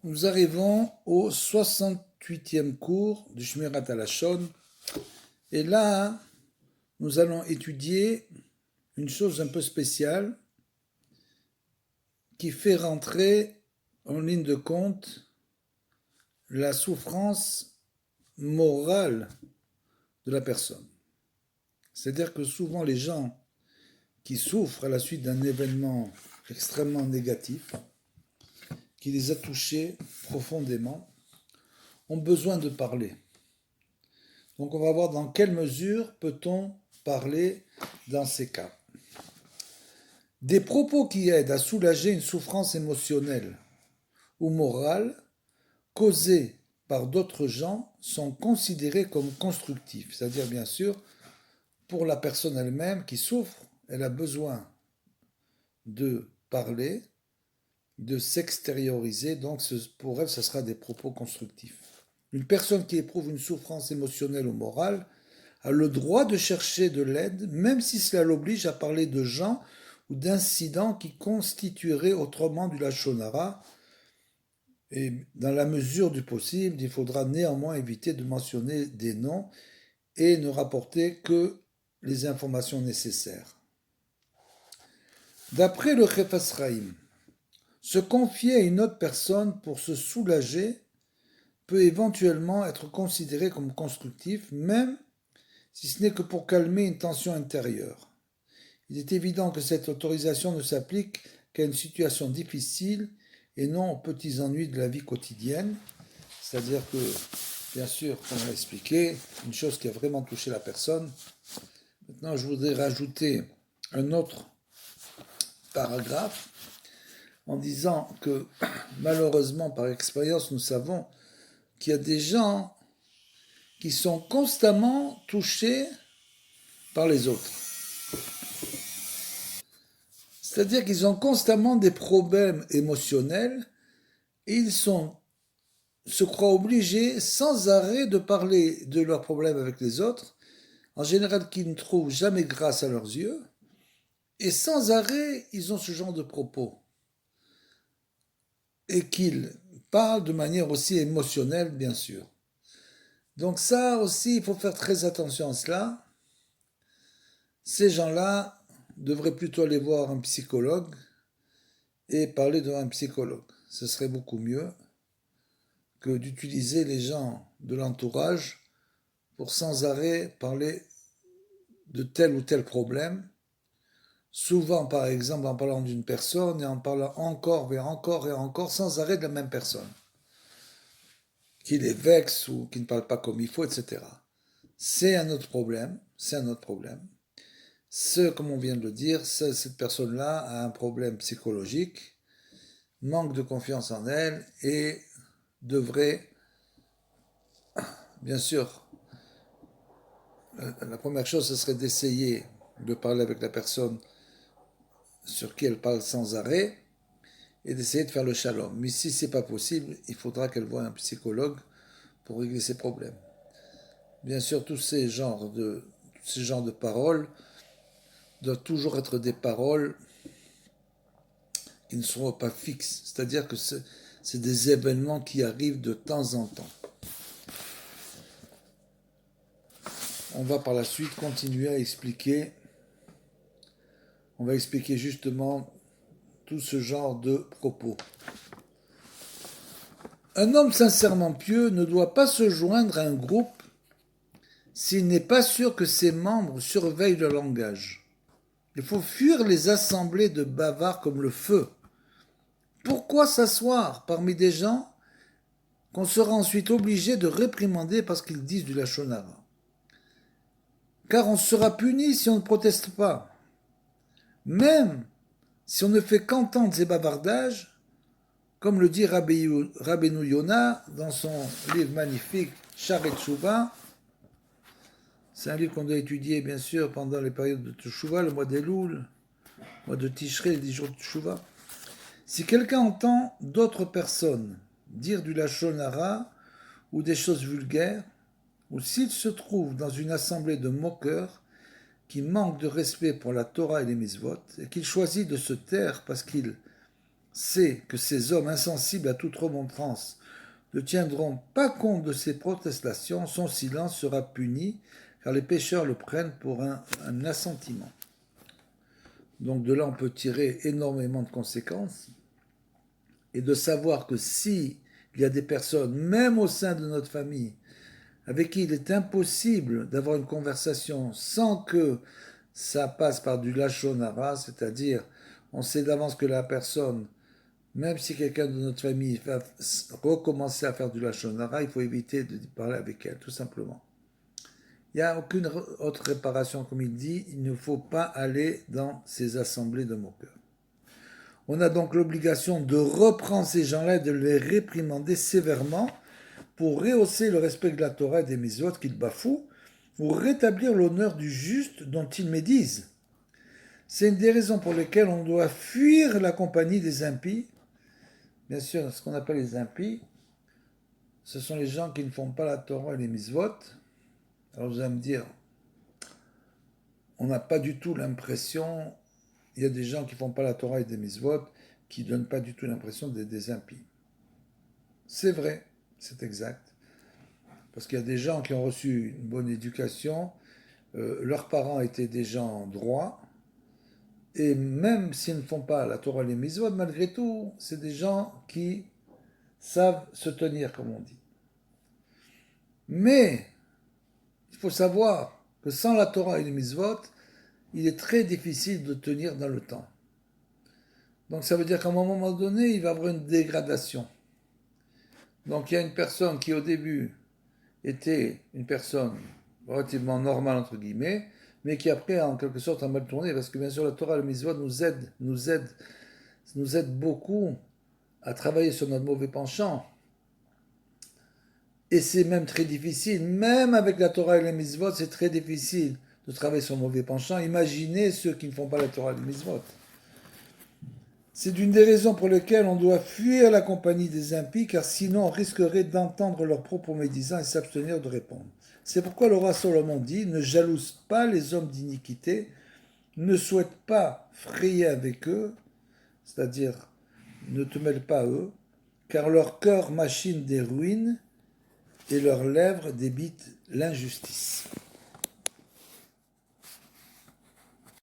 Nous arrivons au 68e cours du Shmirat HaLashon. Et là, nous allons étudier une chose un peu spéciale qui fait rentrer en ligne de compte la souffrance morale de la personne. C'est-à-dire que souvent les gens qui souffrent à la suite d'un événement extrêmement négatif, qui les a touchés profondément, ont besoin de parler. Donc on va voir dans quelle mesure peut-on parler dans ces cas. Des propos qui aident à soulager une souffrance émotionnelle ou morale causée par d'autres gens sont considérés comme constructifs. C'est-à-dire, bien sûr, pour la personne elle-même qui souffre, elle a besoin de parler, de s'extérioriser, donc pour elle, ce sera des propos constructifs. Une personne qui éprouve une souffrance émotionnelle ou morale a le droit de chercher de l'aide, même si cela l'oblige à parler de gens ou d'incidents qui constitueraient autrement du lachon hara. Et dans la mesure du possible, il faudra néanmoins éviter de mentionner des noms et ne rapporter que les informations nécessaires. D'après le Chefetz Chaim, se confier à une autre personne pour se soulager peut éventuellement être considéré comme constructif, même si ce n'est que pour calmer une tension intérieure. Il est évident que cette autorisation ne s'applique qu'à une situation difficile et non aux petits ennuis de la vie quotidienne. C'est-à-dire que, bien sûr, comme on l'a expliqué, une chose qui a vraiment touché la personne. Maintenant, je voudrais rajouter un autre paragraphe en disant que, malheureusement, par expérience, nous savons qu'il y a des gens qui sont constamment touchés par les autres. C'est-à-dire qu'ils ont constamment des problèmes émotionnels et ils se croient obligés sans arrêt de parler de leurs problèmes avec les autres, en général qu'ils ne trouvent jamais grâce à leurs yeux, et sans arrêt ils ont ce genre de propos. Et qu'ils parlent de manière aussi émotionnelle, bien sûr. Donc ça aussi, il faut faire très attention à cela. Ces gens-là devraient plutôt aller voir un psychologue et parler devant un psychologue. Ce serait beaucoup mieux que d'utiliser les gens de l'entourage pour sans arrêt parler de tel ou tel problème. Souvent, par exemple, en parlant d'une personne et en parlant encore et encore et encore sans arrêt de la même personne. Qui les vexe ou qui ne parle pas comme il faut, etc. C'est un autre problème, c'est un autre problème. Comme on vient de le dire, cette personne-là a un problème psychologique, manque de confiance en elle et devrait, bien sûr, la première chose, ce serait d'essayer de parler avec la personne sur qui elle parle sans arrêt et d'essayer de faire le shalom. Mais si ce n'est pas possible, il faudra qu'elle voie un psychologue pour régler ses problèmes. Bien sûr, tous ces genres de paroles doivent toujours être des paroles qui ne seront pas fixes. C'est-à-dire que c'est des événements qui arrivent de temps en temps. On va par la suite continuer à expliquer. On va expliquer justement tout ce genre de propos. Un homme sincèrement pieux ne doit pas se joindre à un groupe s'il n'est pas sûr que ses membres surveillent le langage. Il faut fuir les assemblées de bavards comme le feu. Pourquoi s'asseoir parmi des gens qu'on sera ensuite obligé de réprimander parce qu'ils disent du lachon hara? Car on sera puni si on ne proteste pas. Même si on ne fait qu'entendre ces bavardages, comme le dit Rabbeinu Yona dans son livre magnifique Sharet Tshuva. C'est un livre qu'on doit étudier, bien sûr, pendant les périodes de Teshuvah, le mois d'Elul, le mois de Tishrei, les 10 jours de Teshuvah. Si quelqu'un entend d'autres personnes dire du lachon hara ou des choses vulgaires, ou s'il se trouve dans une assemblée de moqueurs qui manquent de respect pour la Torah et les mitzvot, et qu'il choisit de se taire parce qu'il sait que ces hommes insensibles à toute remontrance ne tiendront pas compte de ses protestations, son silence sera puni, car les pécheurs le prennent pour un assentiment. Donc de là, on peut tirer énormément de conséquences, et de savoir que si il y a des personnes, même au sein de notre famille, avec qui il est impossible d'avoir une conversation sans que ça passe par du lachon hara, c'est-à-dire on sait d'avance que la personne, même si quelqu'un de notre famille va recommencer à faire du lachon hara, il faut éviter de parler avec elle, tout simplement. Il n'y a aucune autre réparation, comme il dit, il ne faut pas aller dans ces assemblées de moqueurs. On a donc l'obligation de reprendre ces gens-là et de les réprimander sévèrement pour rehausser le respect de la Torah et des mitzvot qu'ils bafouent, pour rétablir l'honneur du juste dont ils médisent. C'est une des raisons pour lesquelles on doit fuir la compagnie des impies. Bien sûr, ce qu'on appelle les impies, ce sont les gens qui ne font pas la Torah et les mitzvot. Alors vous allez me dire, on n'a pas du tout l'impression, il y a des gens qui ne font pas la Torah et des mitzvot, qui ne donnent pas du tout l'impression d'être des impies. C'est vrai, c'est exact. Parce qu'il y a des gens qui ont reçu une bonne éducation, leurs parents étaient des gens droits, et même s'ils ne font pas la Torah et les mitzvot, malgré tout, c'est des gens qui savent se tenir, comme on dit. Mais il faut savoir que sans la Torah et les mitzvot, il est très difficile de tenir dans le temps. Donc ça veut dire qu'à un moment donné, il va y avoir une dégradation. Donc il y a une personne qui au début était une personne relativement normale entre guillemets, mais qui après en quelque sorte a mal tourné, parce que bien sûr la Torah et le mitzvot nous aide beaucoup à travailler sur notre mauvais penchant. Et c'est même très difficile, même avec la Torah et les mitzvot, c'est très difficile de travailler sur le mauvais penchant. Imaginez ceux qui ne font pas la Torah et les mitzvot. C'est une des raisons pour lesquelles on doit fuir la compagnie des impies, car sinon on risquerait d'entendre leurs propres médisants et s'abstenir de répondre. C'est pourquoi le roi Salomon dit, ne jalouse pas les hommes d'iniquité, ne souhaite pas frayer avec eux, c'est-à-dire ne te mêle pas à eux, car leur cœur machine des ruines et leurs lèvres débitent l'injustice.